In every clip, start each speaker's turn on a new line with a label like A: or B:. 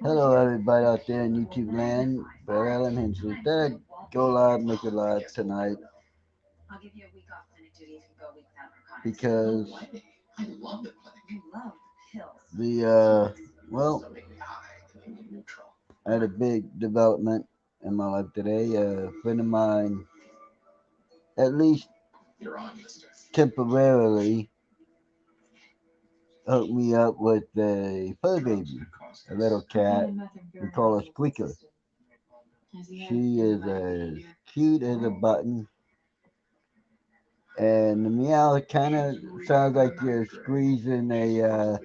A: Hello, everybody out there in YouTube land. Brad Allen Hensley. Thought I'd go live, make it live tonight because well, I had a big development in my life today. A friend of mine, at least temporarily, hooked me up with a fur baby, a little cat. We call her Squeaker. She is as cute as a button, and the meow kind of sounds like you're squeezing a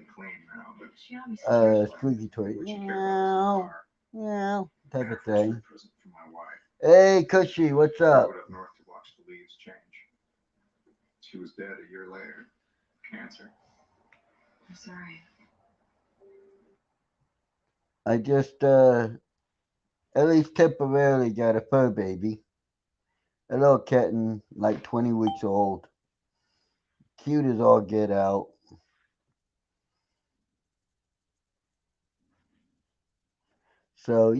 A: squeaky toy. Meow, meow, type of thing. Hey, Cushy, what's up? I just, at least temporarily got a fur baby. A little kitten, like 20 weeks old. Cute as all get out. So,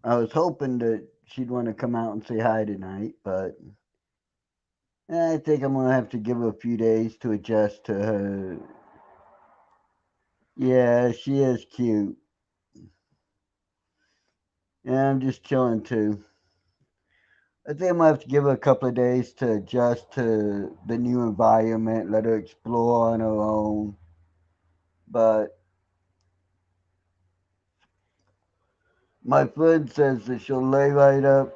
A: I was hoping that she'd want to come out and say hi tonight, but I think I'm going to have to give her a few days to adjust to her. Yeah, she is cute. And I'm just chilling too. I think I'm going to have to give her a couple of days to adjust to the new environment, let her explore on her own. But my friend says that she'll lay right up,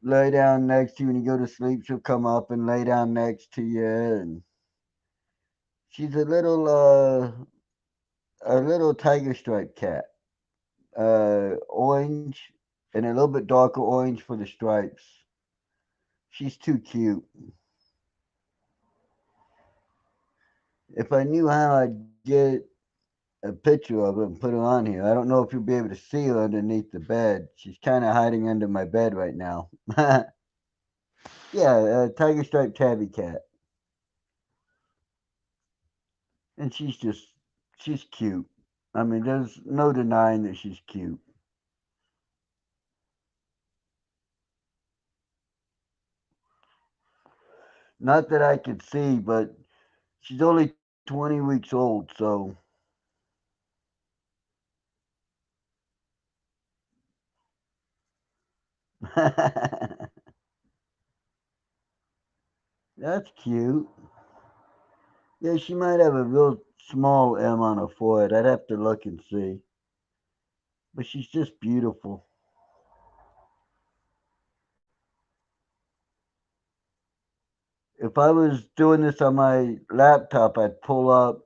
A: lay down next to you when you go to sleep. She'll come up and lay down next to you. And she's a little tiger stripe cat. Orange and a little bit darker orange for the stripes. She's too cute. If I knew how, I'd get a picture of her and put her on here. I don't know if you'll be able to see her underneath the bed. She's kind of hiding under my bed right now. Yeah, a tiger striped tabby cat. And she's cute. I mean, there's no denying that she's cute. Not that I could see, but she's only 20 weeks old, so that's cute. Yeah, she might have a real small M on her forehead. I'd have to look and see. But she's just beautiful. If I was doing this on my laptop, I'd pull up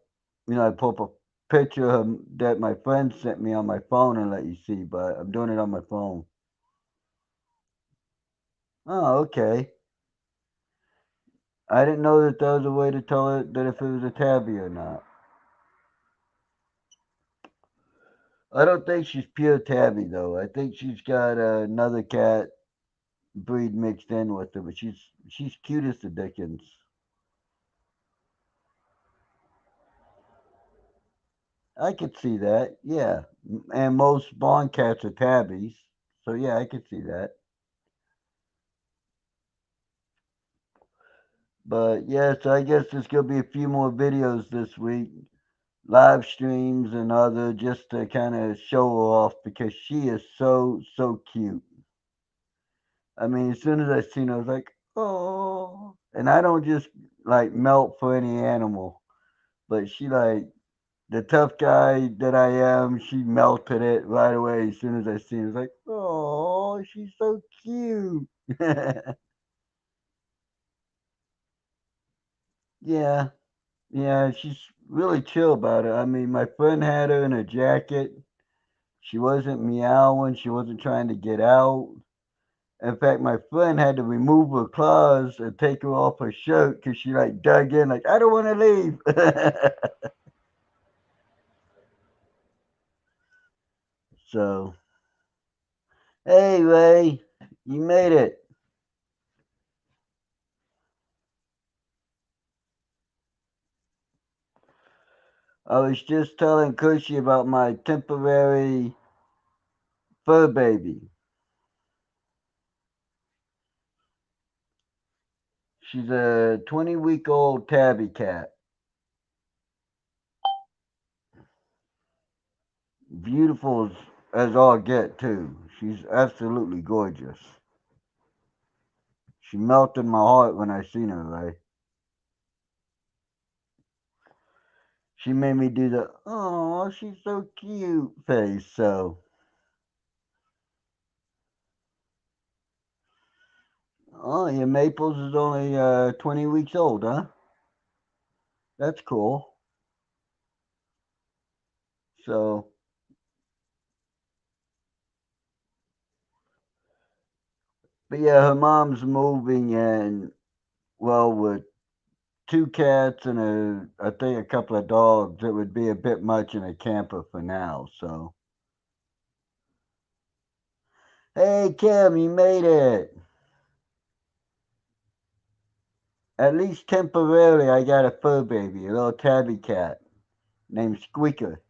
A: a picture that my friend sent me on my phone and let you see, but I'm doing it on my phone. Oh, okay. I didn't know that there was a way to tell it that if it was a tabby or not. I don't think she's pure tabby though. I think she's got another cat breed mixed in with her, but she's cute as the dickens. I could see that, yeah. And most barn cats are tabbies, so yeah, I could see that. But yeah, so I guess there's gonna be a few more videos this week, live streams and other, just to kind of show her off because she is so cute. I mean, as soon as I seen her, I was like, oh. And I don't just like melt for any animal, but she like the tough guy that I am. She melted it right away as soon as I seen her. I was like, oh, she's so cute. Yeah, yeah, she's really chill about it. I mean, my friend had her in a jacket. She wasn't meowing. She wasn't trying to get out. In fact, my friend had to remove her claws and take her off her shirt because she like dug in, like I don't want to leave. So, hey Ray, you made it. I was just telling Cushy about my temporary fur baby. She's a 20-week-old tabby cat. Beautiful as all get, too. She's absolutely gorgeous. She melted my heart when I seen her, right? She made me do the, oh, she's so cute face, so. Oh, your Maples is only 20 weeks old, huh? That's cool. So, but yeah, her mom's moving and, well, with two cats and I think a couple of dogs, it would be a bit much in a camper for now. So, hey Kim, you made it. At least temporarily, I got a fur baby, a little tabby cat named Squeaker,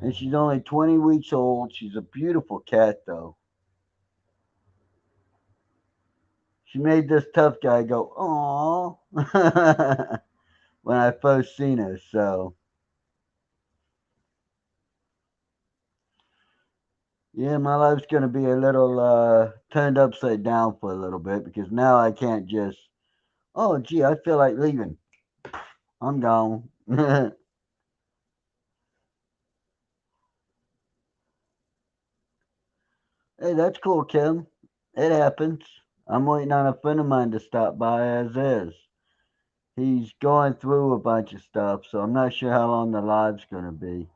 A: and she's only 20 weeks old. She's a beautiful cat, though. She made this tough guy go, "Aww," when I first seen her. So, yeah, my life's gonna be a little turned upside down for a little bit because now I can't just, oh, gee, I feel like leaving. I'm gone. Hey, that's cool, Kim. It happens. I'm waiting on a friend of mine to stop by as is. He's going through a bunch of stuff, so I'm not sure how long the live's gonna be.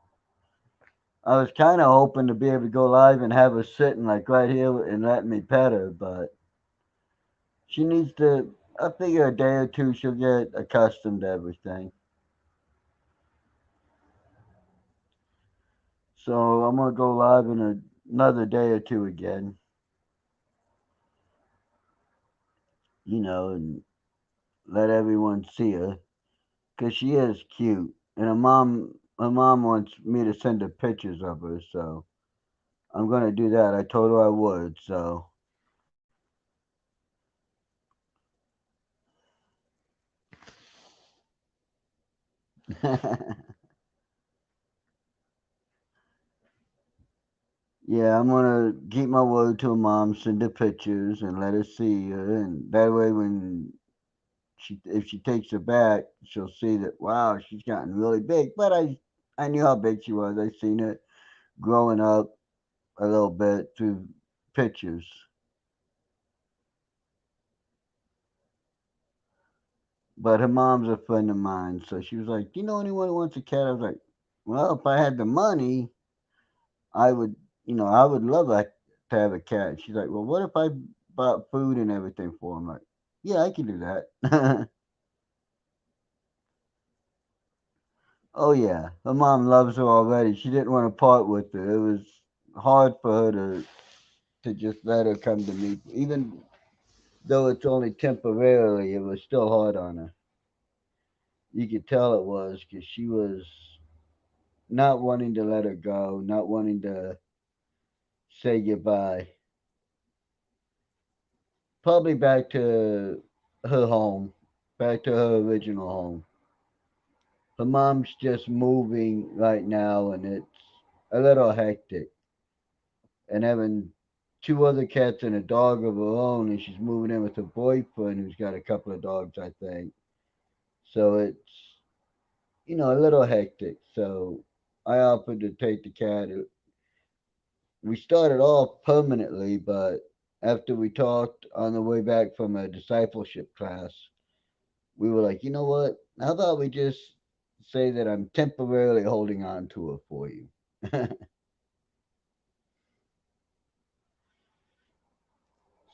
A: I was kind of hoping to be able to go live and have her sitting like right here and let me pet her, but she needs to. I figure a day or two she'll get accustomed to everything. So I'm gonna go live in another day or two again, and let everyone see her because she is cute. And her mom wants me to send her pictures of her, so I'm gonna do that. I told her I would, so. Yeah, I'm gonna keep my word to her mom, send her pictures, and let her see her, and that way when if she takes her back, she'll see that wow, she's gotten really big. But I knew how big she was. I seen it growing up a little bit through pictures. But her mom's a friend of mine, so she was like, "Do you know anyone who wants a cat?" I was like, "Well, if I had the money, I would, I would love to have a cat." She's like, "Well, what if I bought food and everything for him?" Like, yeah, I can do that. Oh yeah, her mom loves her already. She didn't want to part with her. It was hard for her to just let her come to me, even though it's only temporarily. It was still hard on her. You could tell it was because she was not wanting to let her go, not wanting to say goodbye. Probably back to her home, back to her original home. Her mom's just moving right now, and it's a little hectic. And having two other cats and a dog of her own, and she's moving in with her boyfriend, who's got a couple of dogs, I think. So it's a little hectic. So I offered to take the cat. We started off permanently, but after we talked on the way back from a discipleship class, we were like, you know what? How about we just say that I'm temporarily holding on to her for you?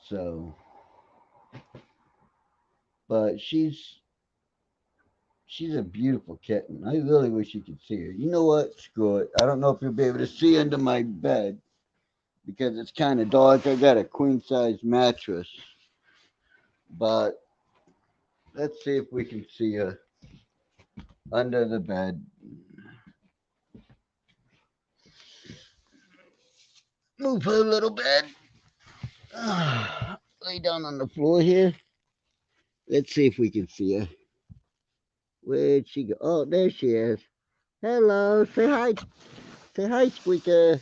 A: So, but she's a beautiful kitten. I really wish you could see her. You know what? Screw it. I don't know if you'll be able to see under my bed because it's kind of dark. I got a queen size mattress. But let's see if we can see her under the bed. Move her a little bit. Lay down on the floor here. Let's see if we can see her. Where'd she go? Oh, there she is. Hello. Say hi. Say hi, Squeaker.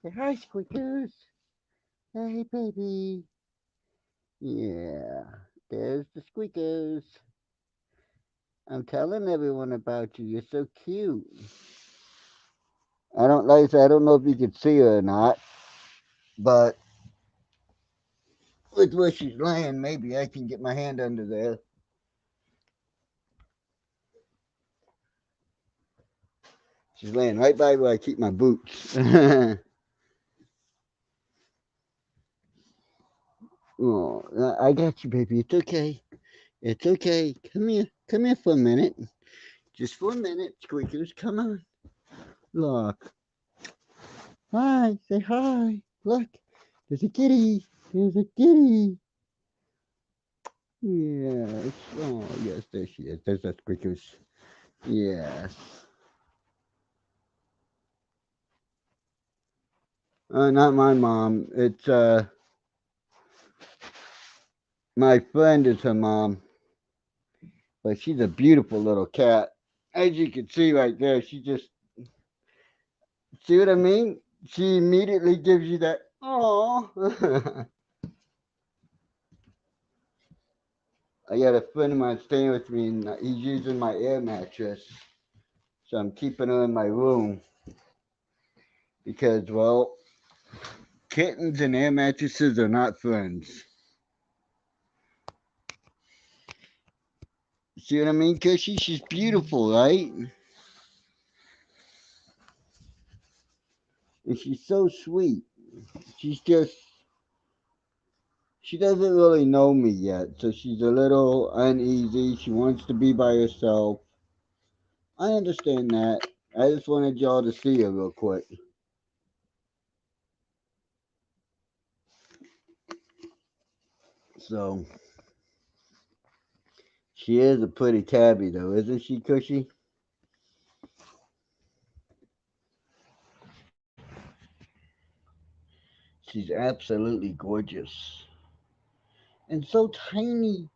A: Say hi, Squeakers. Hey, baby. Yeah. There's the Squeakers. I'm telling everyone about you. You're so cute. I don't like. I don't know if you can see her or not, but with where she's laying, maybe I can get my hand under there. She's laying right by where I keep my boots. Oh, I got you, baby. It's okay. It's okay. Come here. Come here for a minute. Just for a minute, Squeakers. Come on. Look. Hi. Say hi. Look. There's a kitty. There's a kitty. Yes. Oh, yes. There she is. There's the Squeakers. Yes. Not my mom. It's my friend is her mom, but she's a beautiful little cat. As you can see right there, she just see what I mean. She immediately gives you that oh. I got a friend of mine staying with me, and he's using my air mattress, so I'm keeping her in my room because, well, kittens and air mattresses are not friends. See what I mean, Cushy? She's beautiful, right? And she's so sweet. She's just she doesn't really know me yet, so she's a little uneasy. She wants to be by herself. I understand that. I just wanted y'all to see her real quick. So she is a pretty tabby though, isn't she, Cushy? She's absolutely gorgeous. And so tiny.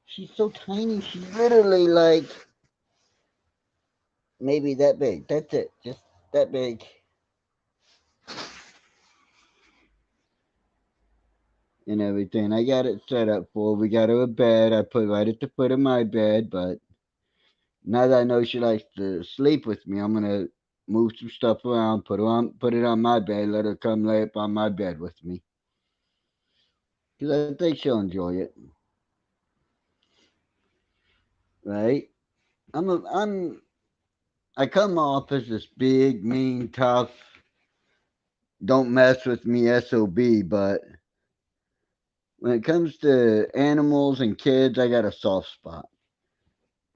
A: She's so tiny. She's literally like maybe that big. That's it. Just that big. And everything. I got it set up for her. We got her a bed. I put right at the foot of my bed, but now that I know she likes to sleep with me, I'm gonna move some stuff around, put it on my bed, let her come lay up on my bed with me, because I think she'll enjoy it, right? I come off as this big, mean, tough, don't mess with me SOB, but when it comes to animals and kids, I got a soft spot.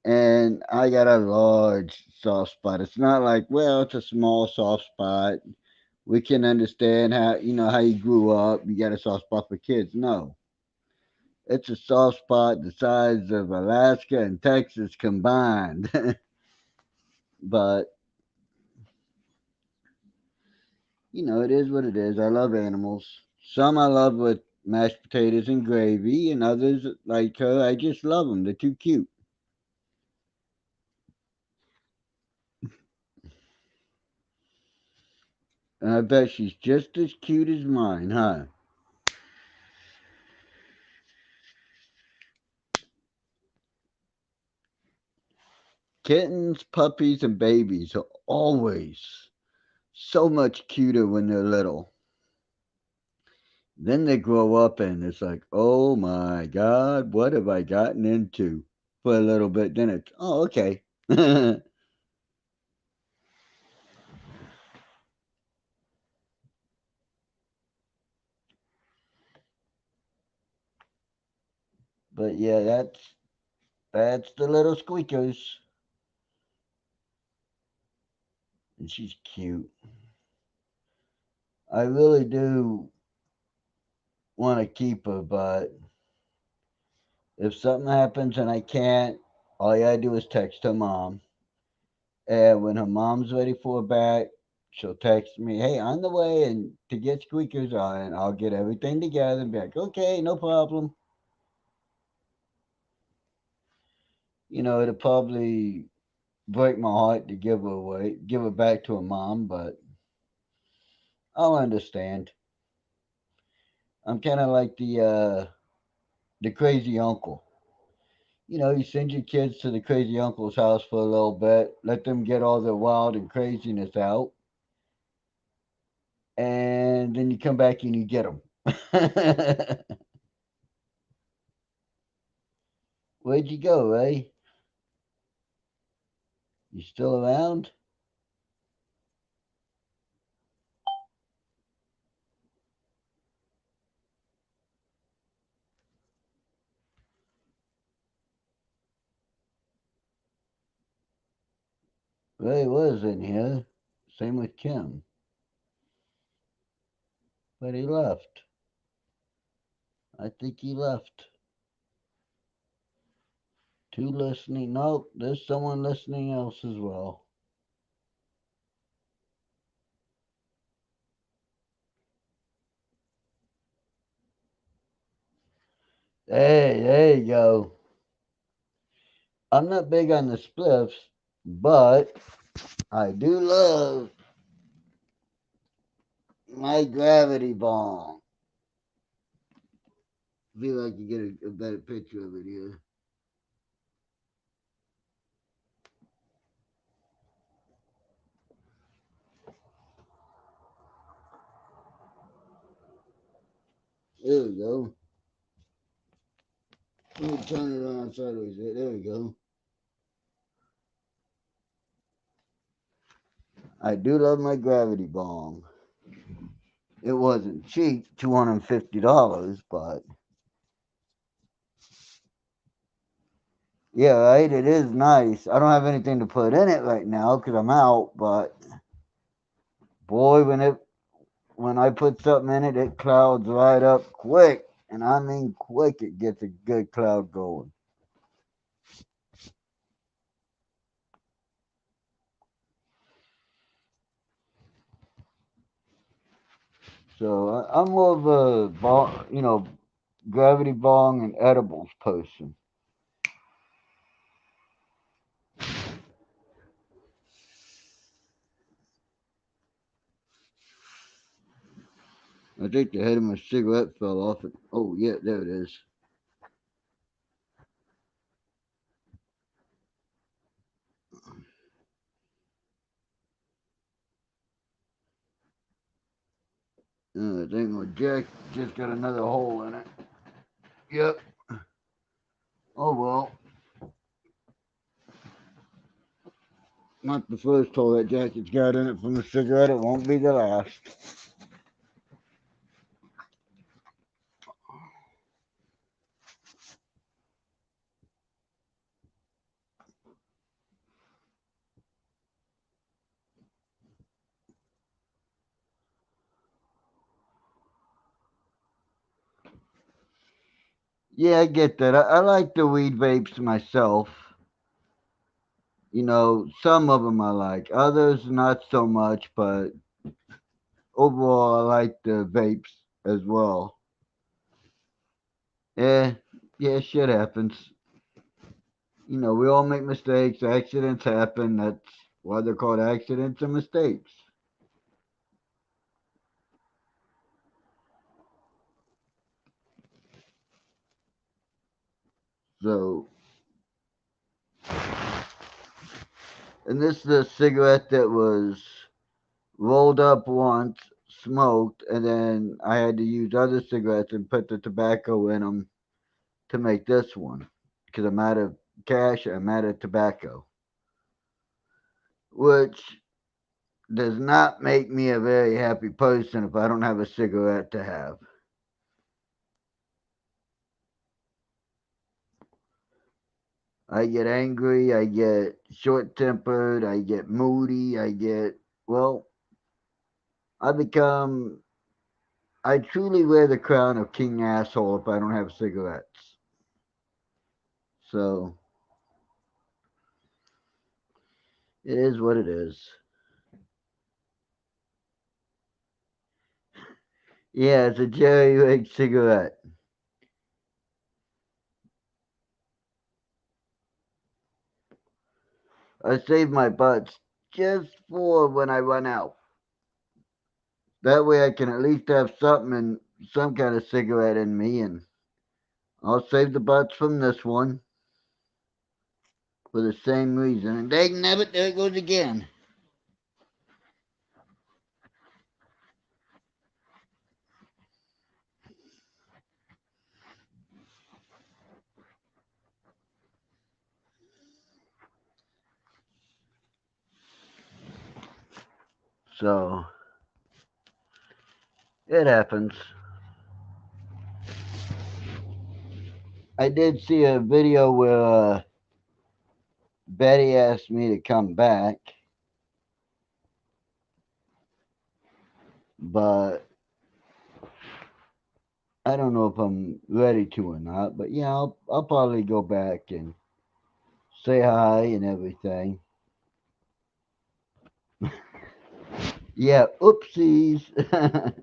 A: And I got a large soft spot. It's not like, well, it's a small soft spot. We can understand how how you grew up. You got a soft spot for kids. No, it's a soft spot the size of Alaska and Texas combined. But it is what it is. I love animals. Some I love with mashed potatoes and gravy, and others like her. I just love them. They're too cute. And I bet she's just as cute as mine, huh? Kittens, puppies, and babies are always so much cuter when they're little. Then they grow up and it's like, oh my God, what have I gotten into for a little bit? Then it's, oh, okay. But yeah, that's the little squeakers. And she's cute. I really do want to keep her, but if something happens and I can't, all you gotta do is text her mom. And when her mom's ready for her back, she'll text me, hey, on the way and to get squeakers on, and I'll get everything together and be like, okay, no problem. It'll probably break my heart to give her back to her mom, but I'll understand. I'm kind of like the crazy uncle. You send your kids to the crazy uncle's house for a little bit, let them get all their wild and craziness out, and then you come back and you get them. Where'd you go, Ray? You still around? Ray was in here. Same with Kim, but he left. I think he left. Two listening. Nope, there's someone listening else as well. Hey, there you go. I'm not big on the spliffs, but I do love my gravity ball. Feel like you get a better picture of it here. There we go. Let me turn it on sideways. There we go. I do love my gravity bong. It wasn't cheap, $250, but yeah, right. It is nice. I don't have anything to put in it right now because I'm out. But boy, when I put something in it, it clouds right up quick, and I mean quick. It gets a good cloud going. So I'm more of a gravity bong and edibles person. I think the head of my cigarette fell off. Oh yeah, there it is. I think my jack just got another hole in it. Yep. Oh well. Not the first hole that jacket's got in it from a cigarette. It won't be the last. Yeah, I get that. I like the weed vapes myself. Some of them I like. Others not so much, but overall I like the vapes as well. Yeah, yeah, shit happens. We all make mistakes. Accidents happen. That's why they're called accidents and mistakes. So, and this is a cigarette that was rolled up once, smoked, and then I had to use other cigarettes and put the tobacco in them to make this one because I'm out of cash. I'm out of tobacco, which does not make me a very happy person if I don't have a cigarette to have. I get angry, I get short tempered, I get moody, well, I become I truly wear the crown of king asshole if I don't have cigarettes. So it is what it is. Yeah, it's a Jerry Rig cigarette. I save my butts just for when I run out. That way I can at least have something in some kind of cigarette in me, and I'll save the butts from this one for the same reason. And dang nabbit, there it goes again. So it happens. I did see a video where Betty asked me to come back, but I don't know if I'm ready to or not. But yeah, I'll probably go back and say hi and everything. Yeah, oopsies. Let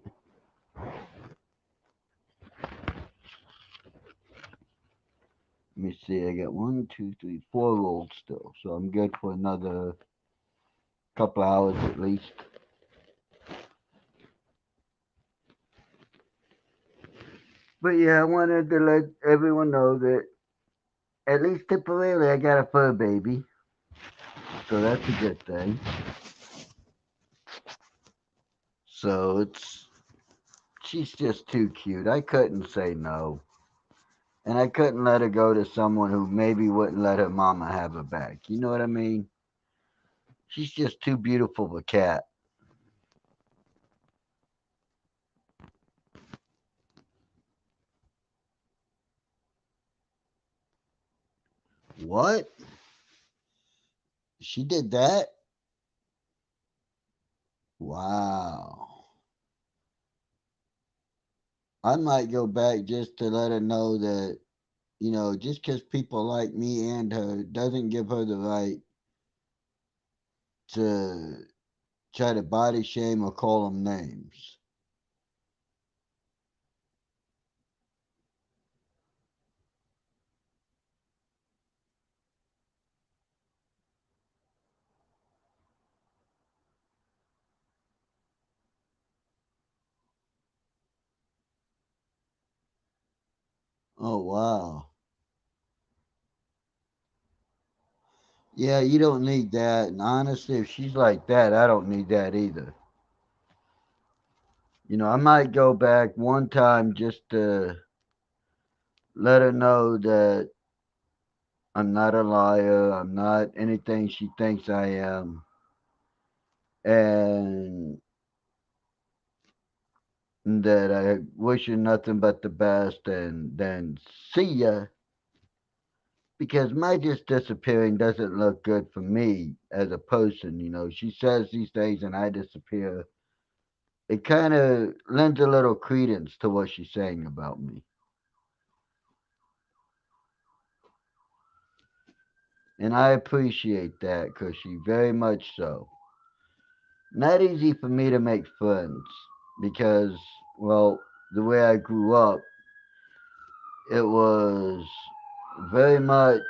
A: me see. I got one, two, three, four rolls still, so I'm good for another couple hours at least. But yeah, I wanted to let everyone know that at least temporarily I got a fur baby, so that's a good thing. So she's just too cute. I couldn't say no. And I couldn't let her go to someone who maybe wouldn't let her mama have her back. You know what I mean? She's just too beautiful of a cat. What? She did that? Wow. I might go back just to let her know that, just because people like me and her doesn't give her the right to try to body shame or call them names. Oh, wow. Yeah, you don't need that. And honestly, if she's like that, I don't need that either. I might go back one time just to let her know that I'm not a liar. I'm not anything she thinks I am. And that I wish her nothing but the best and then see ya. Because my just disappearing doesn't look good for me as a person. She says these things and I disappear. It kind of lends a little credence to what she's saying about me. And I appreciate that, Cushy, very much so. Not easy for me to make friends because, well, the way I grew up, it was very much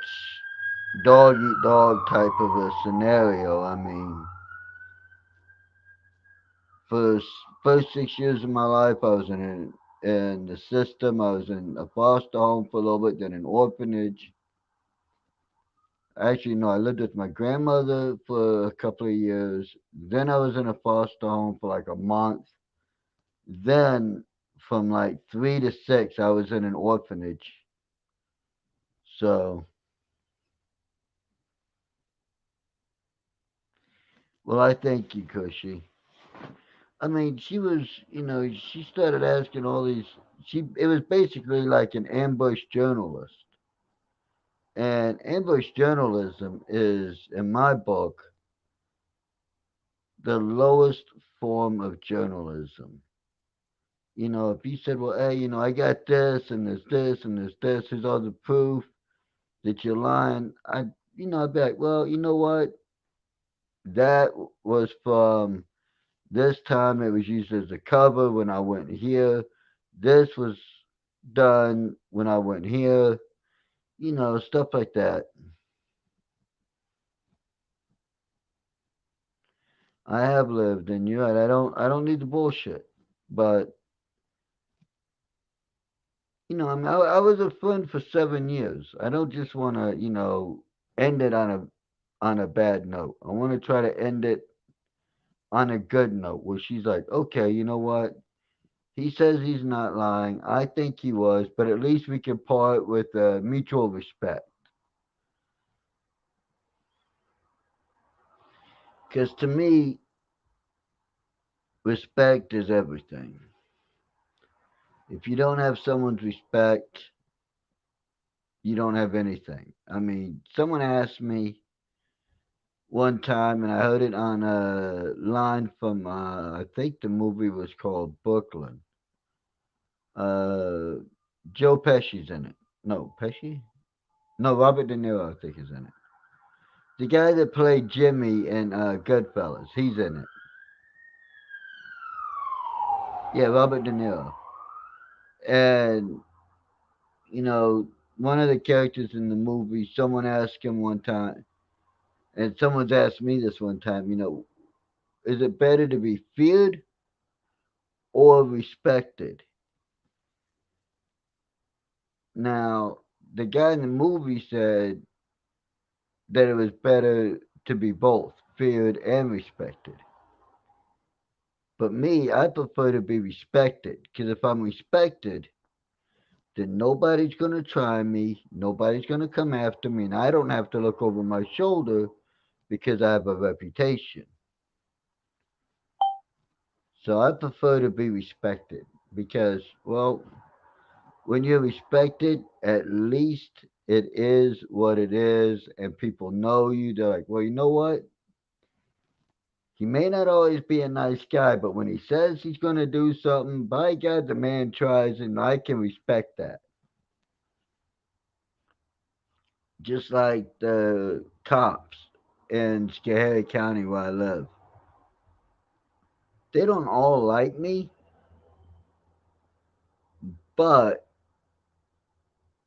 A: dog eat dog type of a scenario. I mean, for the first 6 years of my life, I was in the system. I was in a foster home for a little bit, then an orphanage. Actually, no, I lived with my grandmother for a couple of years. Then I was in a foster home for like a month. Then, from like 3 to 6, I was in an orphanage. So, well, I thank you, Cushy. I mean, she started asking all these. It was basically like an ambush journalist. And ambush journalism is, in my book, the lowest form of journalism. If you said, well, hey, I got this and there's this and there's this, here's all the proof that you're lying, I'd be like, well, you know what? That was from this time. It was used as a cover when I went here. This was done when I went here. Stuff like that. I have lived, and you're right. I don't need the bullshit. But I was a friend for 7 years. I don't just want to, end it on a bad note. I want to try to end it on a good note, where she's like, okay, you know what? He says he's not lying. I think he was, but at least we can part with mutual respect. Because to me, respect is everything. If you don't have someone's respect, you don't have anything. I mean, someone asked me one time, and I heard it on a line from, I think the movie was called Brooklyn. Uh, Joe Pesci's in it. No, Pesci? No, Robert De Niro, I think, is in it. The guy that played Jimmy in Goodfellas, he's in it. Yeah, Robert De Niro. And, you know, one of the characters in the movie, someone asked him one time, and someone's asked me this one time, is it better to be feared or respected? Now, the guy in the movie said that it was better to be both feared and respected. But me, I prefer to be respected because if I'm respected, then nobody's going to try me, nobody's going to come after me, and I don't have to look over my shoulder because I have a reputation. So I prefer to be respected because, well, when you're respected, at least it is what it is, and people know you. They're like, well, you know what? He may not always be a nice guy, but when he says he's going to do something, by God, the man tries, and I can respect that. Just like the cops in Schoharie County where I live. They don't all like me, but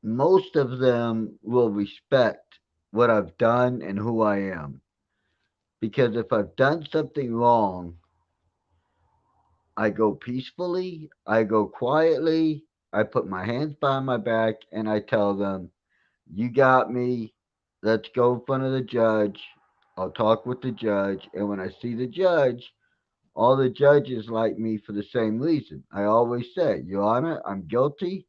A: most of them will respect what I've done and who I am. Because if I've done something wrong, I go peacefully, I go quietly, I put my hands behind my back, and I tell them, you got me. Let's go in front of the judge. I'll talk with the judge. And when I see the judge, all the judges like me for the same reason. I always say, Your Honor, I'm guilty.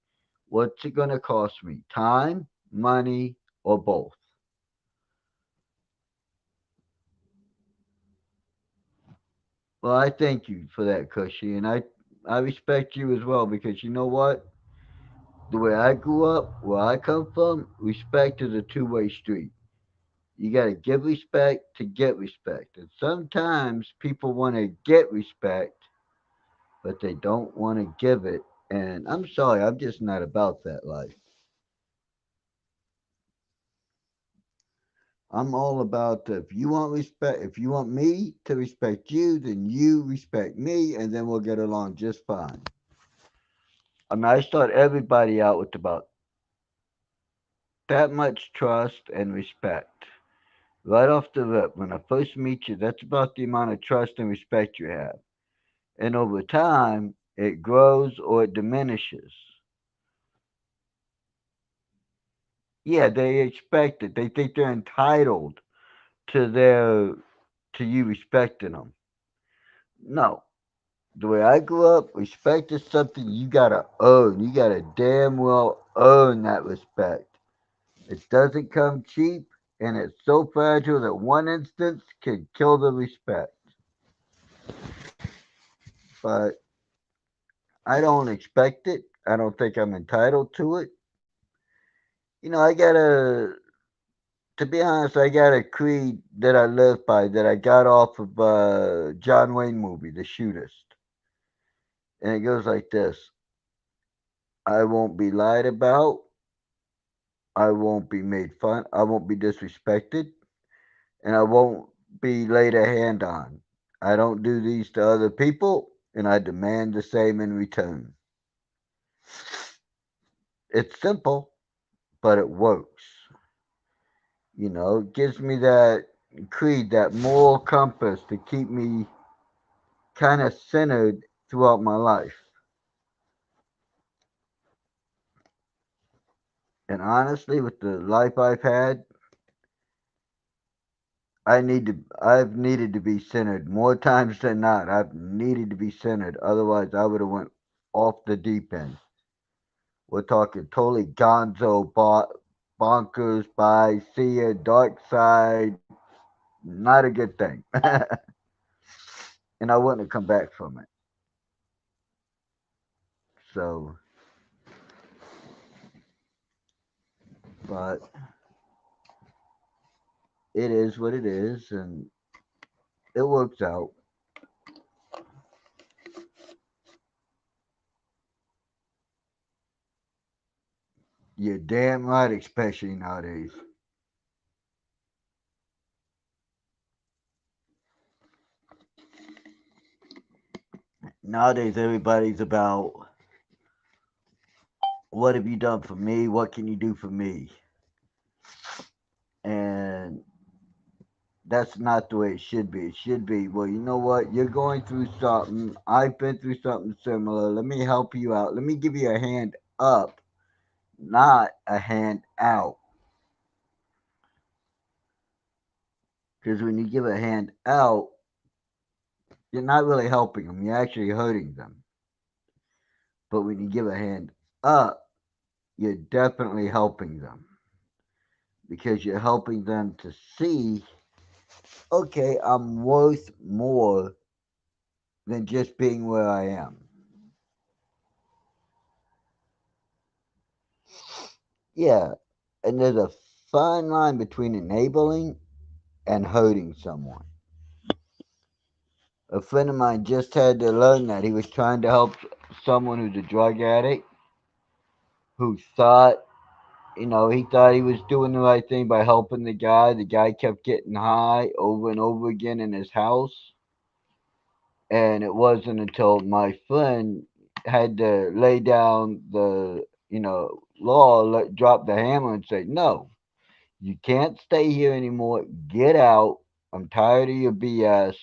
A: What's it going to cost me? Time, money, or both? Well, I thank you for that, Cushy. And I respect you as well because you know what? The way I grew up, where I come from, respect is a two-way street. You got to give respect to get respect. And sometimes people want to get respect, but they don't want to give it. And I'm sorry, I'm just not about that life. I'm all about if you want respect, if you want me to respect you, then you respect me, and then we'll get along just fine. I mean, I start everybody out with about that much trust and respect. Right off the rip, when I first meet you, that's about the amount of trust and respect you have. And over time, it grows or it diminishes. Yeah, they expect it. They think they're entitled to their to you respecting them. No, the way I grew up, respect is something you gotta earn. You gotta damn well earn that respect. It doesn't come cheap, and it's so fragile that one instance can kill the respect. But I don't expect it. I don't think I'm entitled to it. I gotta, to be honest, I got a creed that I live by that I got off of John Wayne movie, The Shootist. And it goes like this: I won't be lied about. I won't be made fun. I won't be disrespected. And I won't be laid a hand on. I don't do these to other people, and I demand the same in return. It's simple, but it works. It gives me that creed, that moral compass to keep me kind of centered throughout my life. And honestly, with the life I've had, I've needed to be centered more times than not. I've needed to be centered. Otherwise, I would have went off the deep end. We're talking totally gonzo, bonkers, by, see ya, dark side. Not a good thing. And I wouldn't have come back from it. So, but it is what it is, and it works out. You're damn right, especially nowadays. Nowadays, everybody's about what have you done for me? What can you do for me? And that's not the way it should be. It should be, well, you know what? You're going through something. I've been through something similar. Let me help you out. Let me give you a hand up, not a hand out. Because when you give a hand out, you're not really helping them. You're actually hurting them. But when you give a hand up, you're definitely helping them. Because you're helping them to see, okay, I'm worth more than just being where I am. Yeah, and there's a fine line between enabling and hurting someone. A friend of mine just had to learn that. He was trying to help someone who's a drug addict who thought, he thought he was doing the right thing by helping the guy. The guy kept getting high over and over again in his house. And it wasn't until my friend had to lay down the, law, drop the hammer and say, no, you can't stay here anymore. Get out. I'm tired of your BS.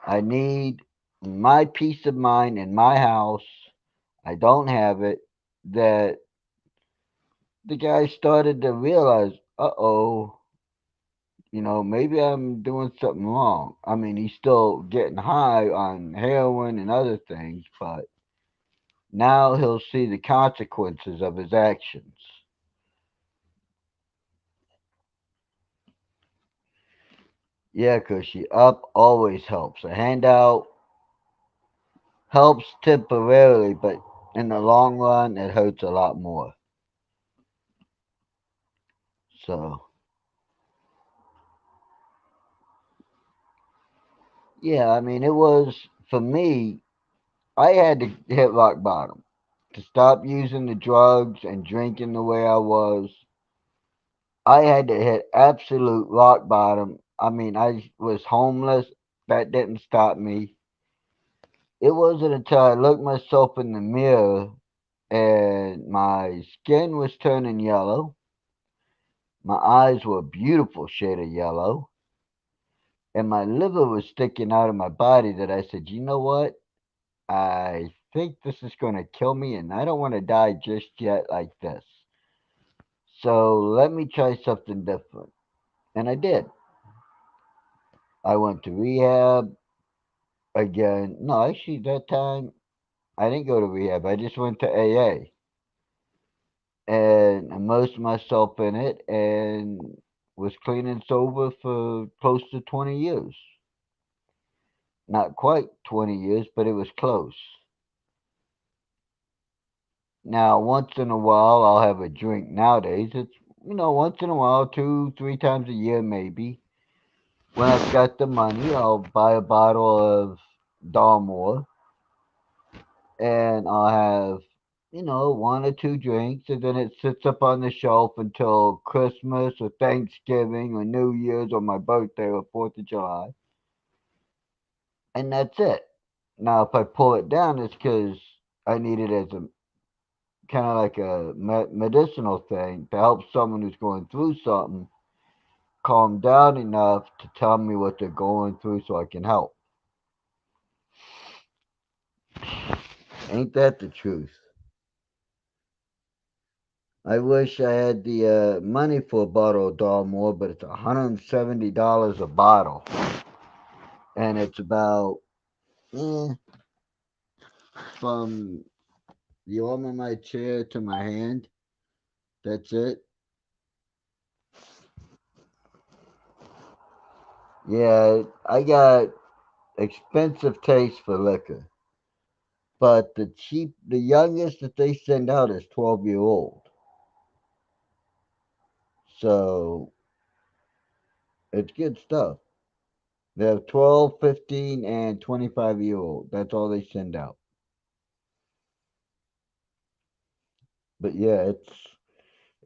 A: I need my peace of mind in my house. I don't have it. That the guy started to realize, uh-oh, maybe I'm doing something wrong. I mean, he's still getting high on heroin and other things, but now he'll see the consequences of his actions. Yeah, Cushy, up always helps. A handout helps temporarily, but in the long run, it hurts a lot more. So, yeah, I mean, it was, for me, I had to hit rock bottom to stop using the drugs and drinking the way I was. I had to hit absolute rock bottom. I mean, I was homeless. That didn't stop me. It wasn't until I looked myself in the mirror and my skin was turning yellow. My eyes were a beautiful shade of yellow. And my liver was sticking out of my body that I said, you know what? I think this is going to kill me and I don't want to die just yet like this. So let me try something different. And I did. I went to rehab again. No, actually, that time I didn't go to rehab. I just went to AA and immersed myself in it and was clean and sober for close to 20 years. Not quite 20 years, but it was close. Now, once in a while, I'll have a drink. Nowadays, it's, once in a while, two, three times a year, maybe. When I've got the money, I'll buy a bottle of Dalmore and I'll have, one or two drinks, and then it sits up on the shelf until Christmas or Thanksgiving or New Year's or my birthday or 4th of July, and that's it. Now, if I pull it down, it's because I need it as a kind of like a medicinal thing to help someone who's going through something calm down enough to tell me what they're going through so I can help. Ain't that the truth? I wish I had the money for a bottle of Dalmore, but it's $170 a bottle, and it's about from the arm of my chair to my hand. That's it. Yeah, I got expensive taste for liquor, but the youngest that they send out is 12-year-old. So it's good stuff. They have 12, 15, and 25-year-old. That's all they send out. But yeah,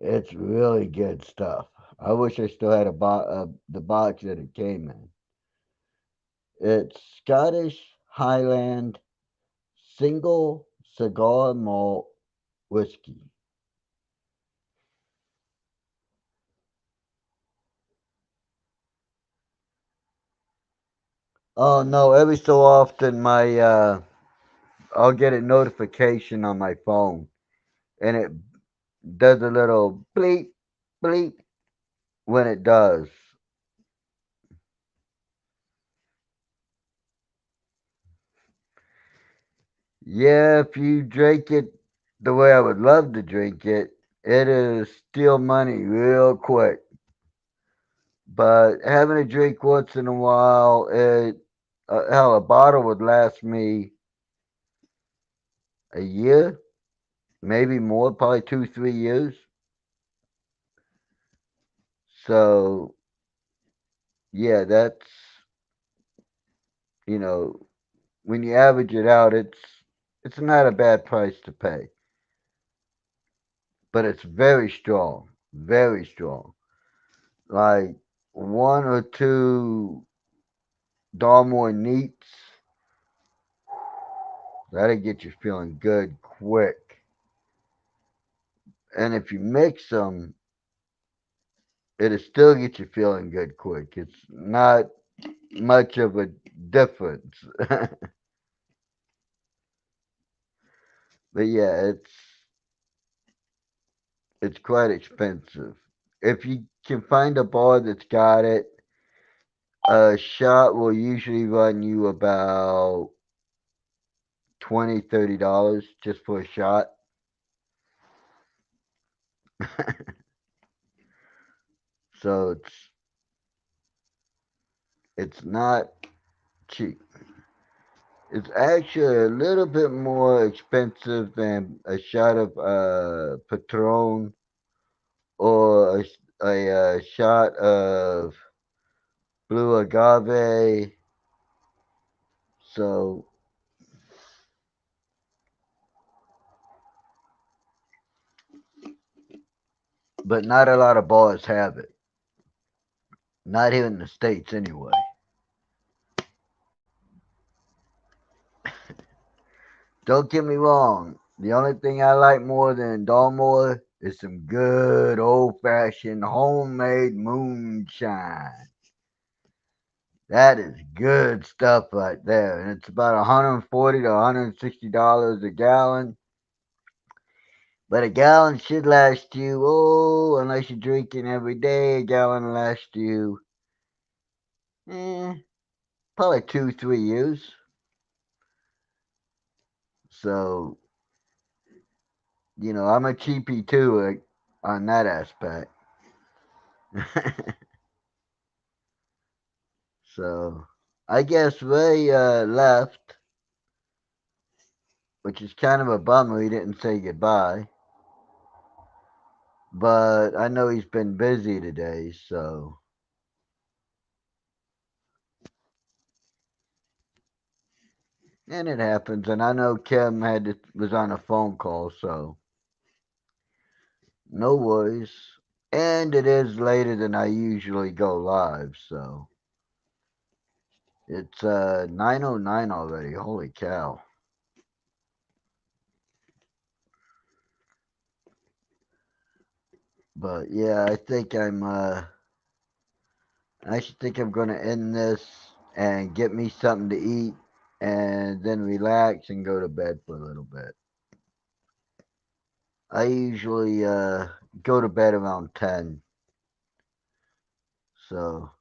A: it's really good stuff. I wish I still had the box that it came in. It's Scottish Highland single cigar malt whiskey. Oh no! Every so often, my I'll get a notification on my phone, and it does a little bleep bleep when it does. Yeah, if you drink it the way I would love to drink it, it is steal money real quick. But having a drink once in a while, hell, a bottle would last me a year, maybe more, probably 2, 3 years. So yeah, that's you know when you average it out, it's not a bad price to pay, but it's very strong. Like one or two Dalmore Neats, that'll get you feeling good quick. And if you mix them, it'll still get you feeling good quick. It's not much of a difference. But yeah, it's quite expensive. If you can find a bar that's got it, a shot will usually run you about 20, $30 just for a shot. So it's not cheap. It's actually a little bit more expensive than a shot of Patron or a shot of blue agave. So, but not a lot of bars have it. Not here in the States, anyway. Don't get me wrong. The only thing I like more than Dalmore is some good old fashioned homemade moonshine. That is good stuff right there. And it's about 140 to $160 a gallon. But a gallon should last you, oh, unless you're drinking every day, a gallon lasts you, eh, probably 2, 3 years. So, I'm a cheapie too on that aspect. So, I guess Ray left, which is kind of a bummer. He didn't say goodbye. But I know he's been busy today, so And it happens. And I know Kim was on a phone call, so no worries. And it is later than I usually go live, so it's 9:09 already. Holy cow! But yeah, I should think I'm gonna end this and get me something to eat, and then relax and go to bed for a little bit. I usually go to bed around 10. So,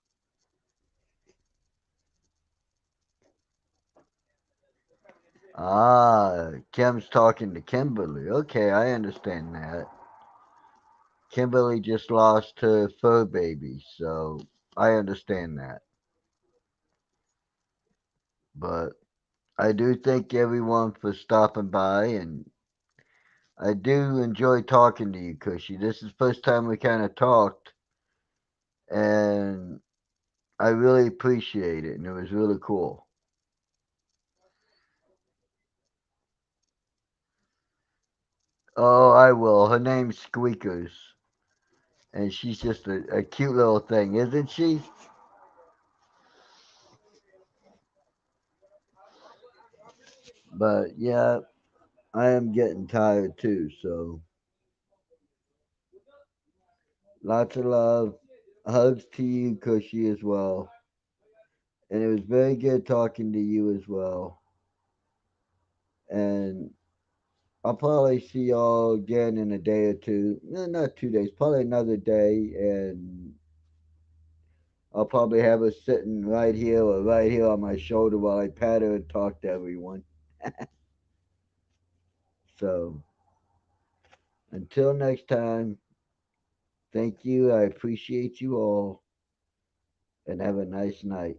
A: Kim's talking to Kimberly. Okay, I understand that. Kimberly just lost her fur baby, so I understand that. But I do thank everyone for stopping by, and I do enjoy talking to you, Cushy. This is the first time we kind of talked, and I really appreciate it, and it was really cool. Oh, I will. Her name's Squeakers, and she's just a cute little thing, isn't she? But yeah, I am getting tired too, so lots of love. Hugs to you, Cushy, as well. And it was very good talking to you as well. And I'll probably see y'all again in a day or two. Not 2 days, probably another day. And I'll probably have her sitting right here or right here on my shoulder while I pat her and talk to everyone. So until next time, thank you. I appreciate you all and have a nice night.